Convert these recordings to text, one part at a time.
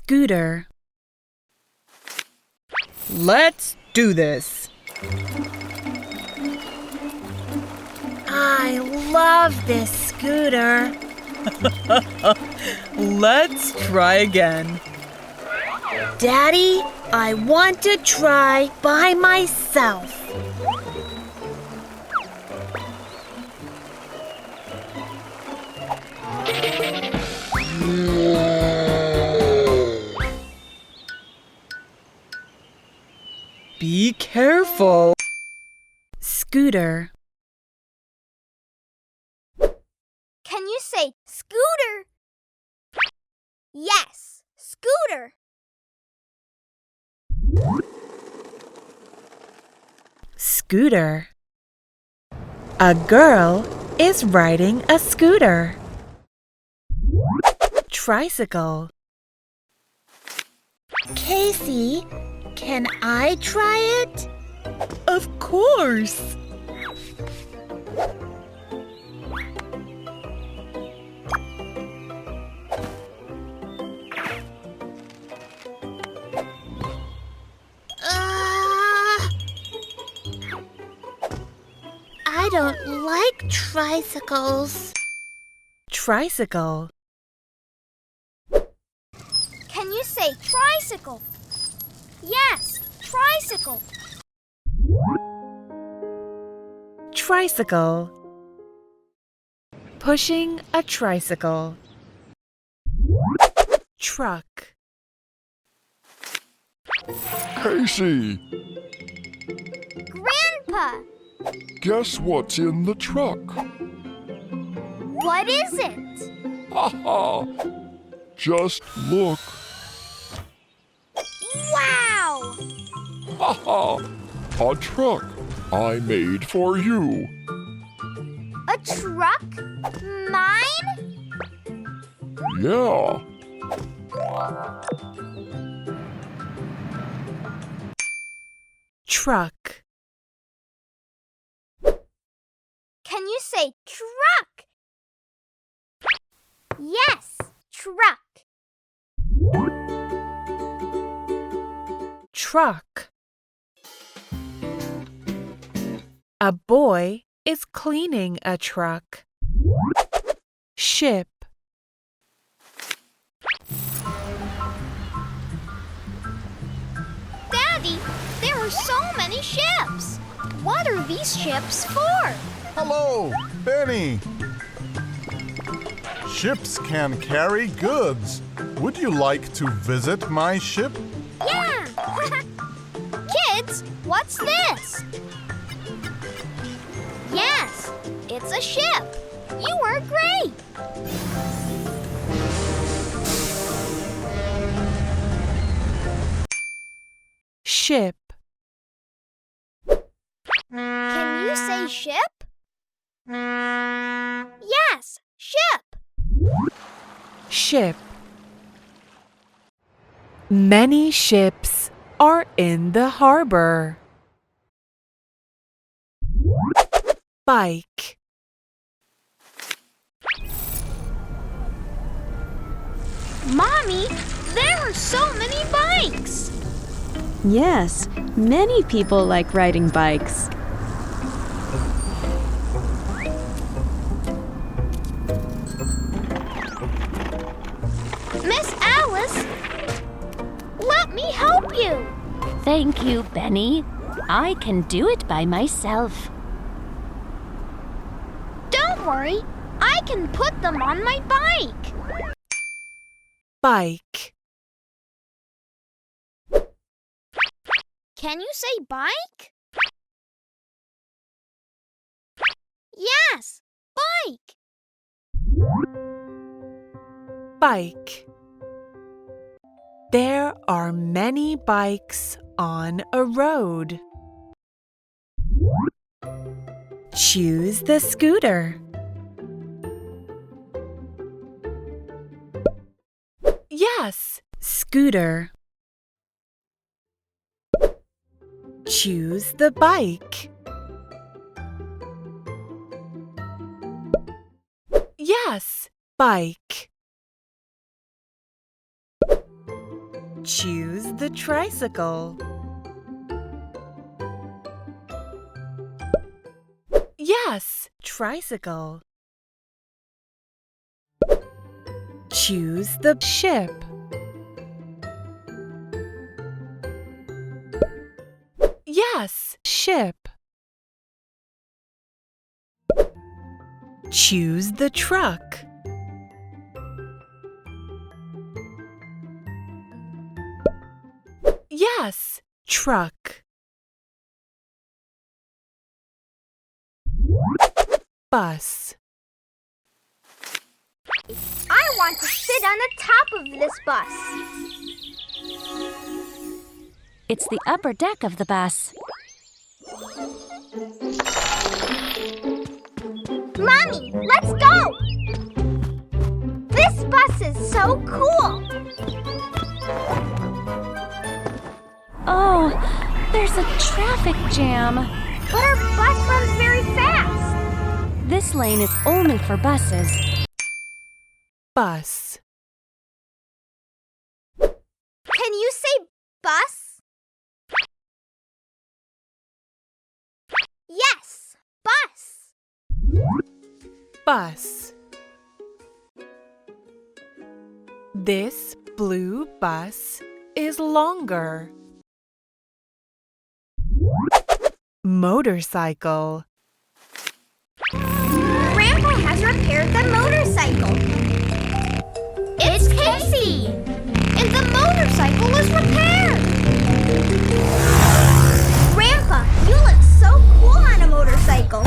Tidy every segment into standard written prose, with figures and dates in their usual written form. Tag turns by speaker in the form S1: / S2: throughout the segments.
S1: Scooter. Let's do this.
S2: I love this scooter.
S1: Let's try again.
S2: Daddy, I want to try by myself.
S1: Be careful. Scooter.
S3: Can you say scooter? Yes, scooter.
S1: Scooter. A girl is riding a scooter. Tricycle.
S2: Casey, can I try it?
S1: Of course.
S2: I don't like tricycles.
S1: Tricycle.
S3: Can you say tricycle? Yes, tricycle.
S1: Tricycle. Pushing a tricycle. Truck.
S4: Casey,
S3: Grandpa,
S4: guess what's in the truck?
S3: what is it?
S4: Ha ha! Just look.
S3: Wow!
S4: Ha ha! A truck I made for you.
S3: A truck? Mine?
S4: Yeah.
S1: Truck.
S3: Can you say truck? Yes, truck.
S1: Truck. A boy is cleaning a truck. Ship.
S3: Daddy, there are so many ships. What are these ships for?
S5: Hello, Benny. Ships can carry goods. Would you like to visit my ship?
S3: Yeah! Kids, what's this? Yes, it's a ship. You were great.
S1: Ship.
S3: Can you say ship? Yes, ship.
S1: Ship. Many ships are in the harbor. Bike.
S3: Mommy, there are so many bikes.
S6: Yes, many people like riding bikes.
S3: Miss Alice, let me help you.
S6: Thank you, Benny. I can do it by myself.
S3: Don't worry, I can put them on my bike.
S1: Bike.
S3: Can you say bike? Yes, bike.
S1: Bike. There are many bikes on a road. Choose the scooter. Yes, scooter. Choose the bike. Yes, bike. Choose the tricycle. Yes, tricycle. Choose the ship. Yes, ship. Choose the truck. Yes, truck. Bus.
S3: I want to sit on the top of this bus.
S6: It's the upper deck of the bus.
S3: Mommy, let's go! This bus is so cool!
S6: Oh, there's a traffic jam.
S3: But our bus runs very fast.
S6: This lane is only for buses.
S1: Bus.
S3: Can you say bus? Yes, bus.
S1: Bus. This blue bus is longer. Motorcycle.
S3: Grandpa has repaired the motorcycle. It's Casey! And the motorcycle is repaired! Grandpa, you look so cool on a motorcycle.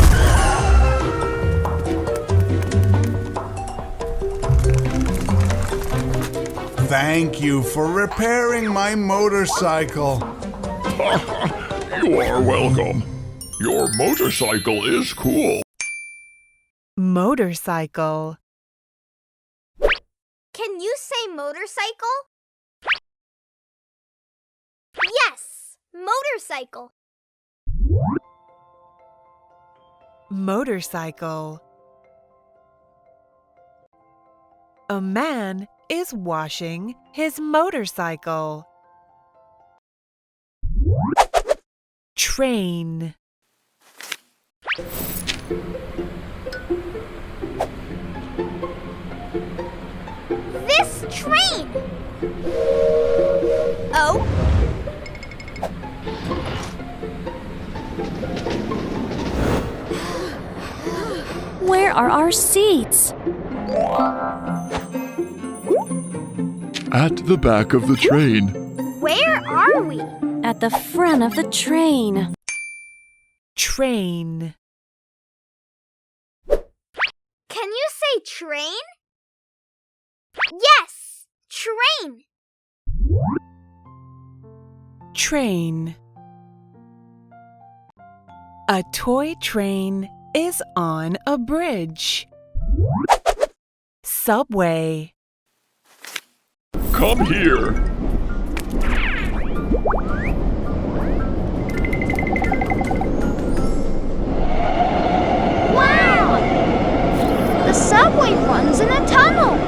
S5: Thank you for repairing my motorcycle.
S4: You are welcome. Your motorcycle is cool.
S1: Motorcycle.
S3: Can you say motorcycle? Yes, motorcycle.
S1: Motorcycle. A man is washing his motorcycle. Train.
S3: This train! Oh?
S6: Where are our seats?
S4: At the back of the train.
S3: Where are we?
S6: At the front of the train.
S1: Train.
S3: Can you say train? Yes, train.
S1: Train. A toy train is on a bridge. Subway.
S4: Come here.
S3: Wow! The subway runs in a tunnel.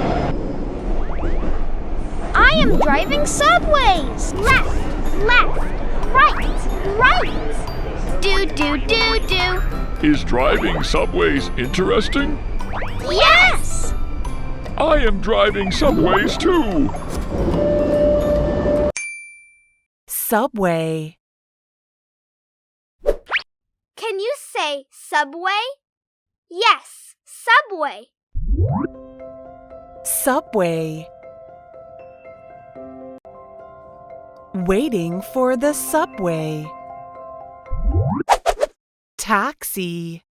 S3: I am driving subways. Left, left, right, right. Do, do, do, do.
S4: Is driving subways interesting?
S3: Yes!
S4: I am driving subways too.
S1: Subway.
S3: Can you say subway? Yes, subway.
S1: Subway. Waiting for the subway. Taxi.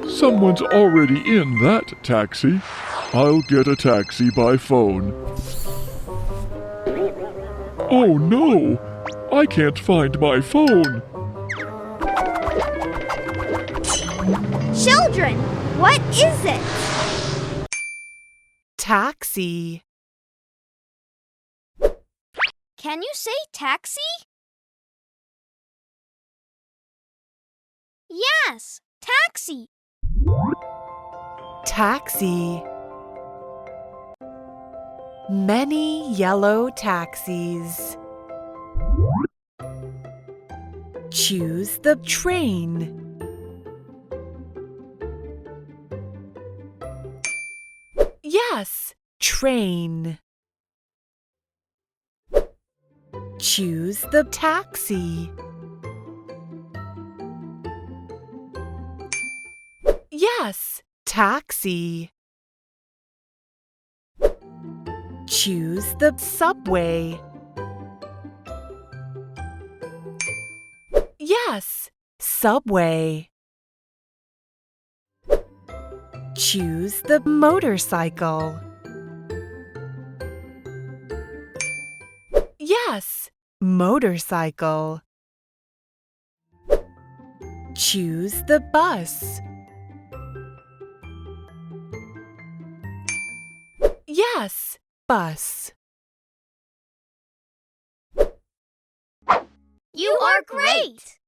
S4: Someone's already in that taxi. I'll get a taxi by phone. Oh no! I can't find my phone.
S3: Children, what is it?
S1: Taxi.
S3: Can you say taxi? Yes, taxi.
S1: Taxi. Many yellow taxis. Choose the train. Yes, train. Choose the taxi. Yes, taxi. Choose the subway. Yes, subway. Choose the motorcycle. Yes, motorcycle. Choose the bus. Yes, bus.
S3: You are great!